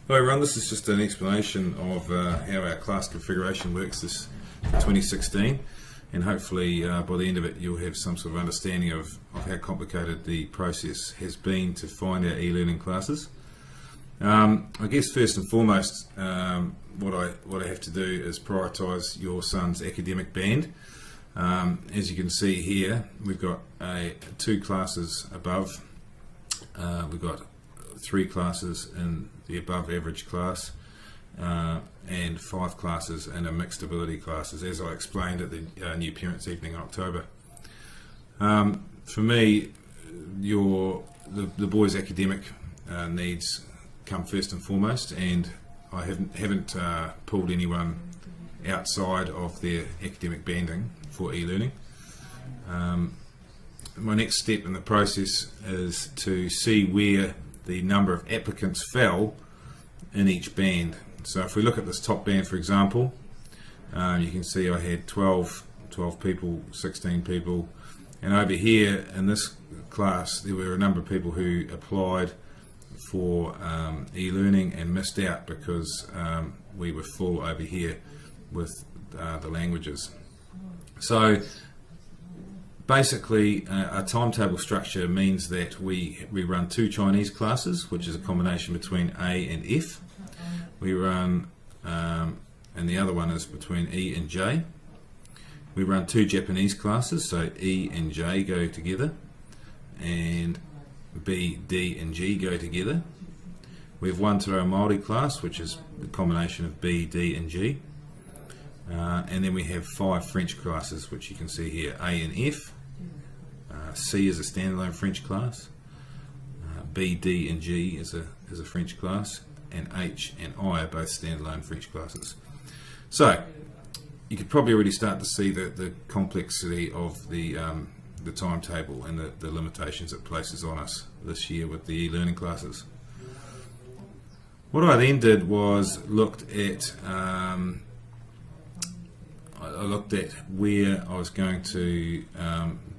Hi everyone, this is just an explanation of how our class configuration works this 2016, and hopefully by the end of it you'll have some sort of understanding of how complicated the process has been to find our e-learning classes. I guess first and foremost what I have to do is prioritise your son's academic band. As you can see here, we've got two classes above, we've got 3 classes in the above average class and 5 classes in a mixed ability classes, as I explained at the New Parents Evening in October. For me, the boys' academic needs come first and foremost, and I haven't pulled anyone outside of their academic banding for e-learning. My next step in the process is to see where the number of applicants fell in each band. So if we look at this top band, for example, you can see I had 12 people, 16 people, and over here in this class there were a number of people who applied for e-learning and missed out because we were full over here with the languages. So basically, a timetable structure means that we run 2 Chinese classes, which is a combination between A and F. We run, and the other one is between E and J. We run 2 Japanese classes, so E and J go together, and B, D and G go together. We have 1 Te Reo Māori class, which is a combination of B, D and G. And then we have 5 French classes, which you can see here, A and F. C is a standalone French class. B, D and G is a French class, and H and I are both standalone French classes. So you could probably already start to see the complexity of the timetable and the limitations it places on us this year with the e-learning classes. What I then did was looked at where I was going to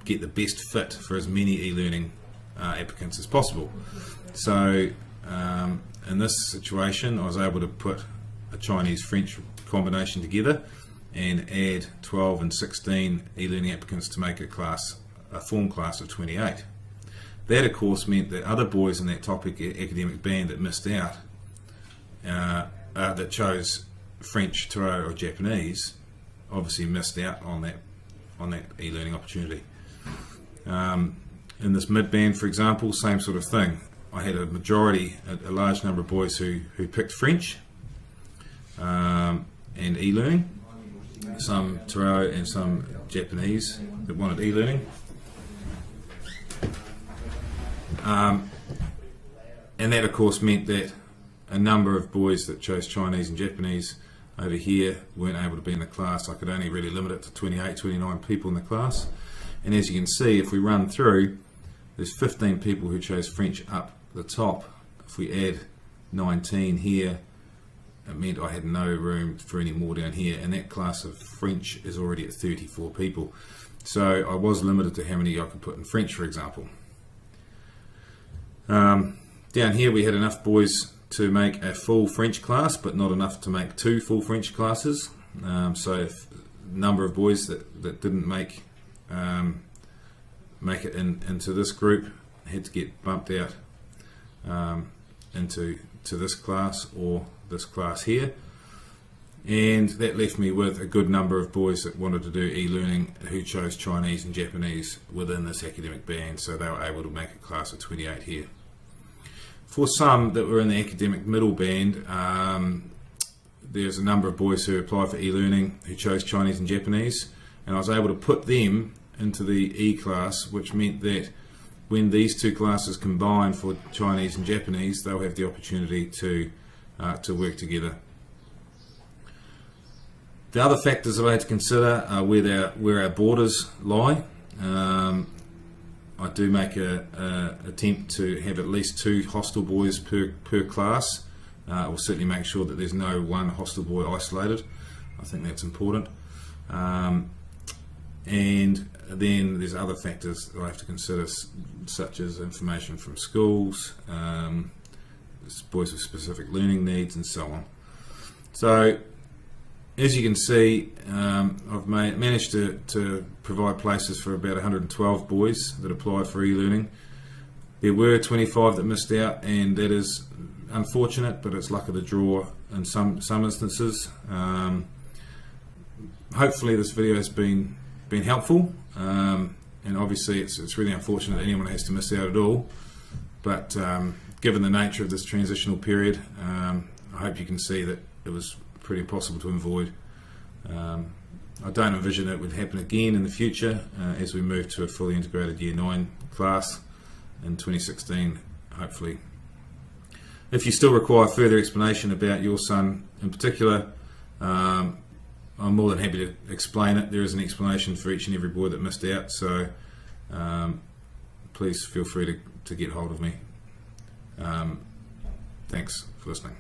get the best fit for as many e-learning applicants as possible. So in this situation I was able to put a Chinese-French combination together and add 12 and 16 e-learning applicants to make a form class of 28. That of course meant that other boys in that topic academic band that missed out, that chose French, Te Reo or Japanese, obviously missed out on that e-learning opportunity. In this mid-band, for example, same sort of thing. I had a large number of boys who picked French and e-learning, some Te Reo and some Japanese that wanted e-learning. And that of course meant that a number of boys that chose Chinese and Japanese over here weren't able to be in the class. I could only really limit it to 28, 29 people in the class. And as you can see, if we run through, there's 15 people who chose French up the top. If we add 19 here, it meant I had no room for any more down here, and that class of French is already at 34 people. So I was limited to how many I could put in French, for example. Down here we had enough boys to make a full French class, but not enough to make 2 full French classes. So if a number of boys that didn't make it into this group had to get bumped out into this class or this class here, and that left me with a good number of boys that wanted to do e-learning who chose Chinese and Japanese within this academic band, so they were able to make a class of 28 here. For some that were in the academic middle band, there's a number of boys who applied for e-learning who chose Chinese and Japanese, and I was able to put them into the E class, which meant that when these 2 classes combine for Chinese and Japanese, they'll have the opportunity to work together. The other factors that I had to consider are where our borders lie. I do make an attempt to have at least 2 hostel boys per class. We'll certainly make sure that there's no one hostel boy isolated. I think that's important. And then there's other factors that I have to consider, such as information from schools, boys with specific learning needs, and so on. So as you can see, I've managed to provide places for about 112 boys that applied for eLearning. There were 25 that missed out, and that is unfortunate, but it's luck of the draw in some instances. Hopefully this video has been helpful, and obviously it's really unfortunate that anyone has to miss out at all, but given the nature of this transitional period, I hope you can see that it was pretty impossible to avoid. I don't envision it would happen again in the future as we move to a fully integrated Year 9 class in 2016, hopefully. If you still require further explanation about your son in particular, I'm more than happy to explain it. There is an explanation for each and every boy that missed out, so please feel free to get hold of me. Thanks for listening.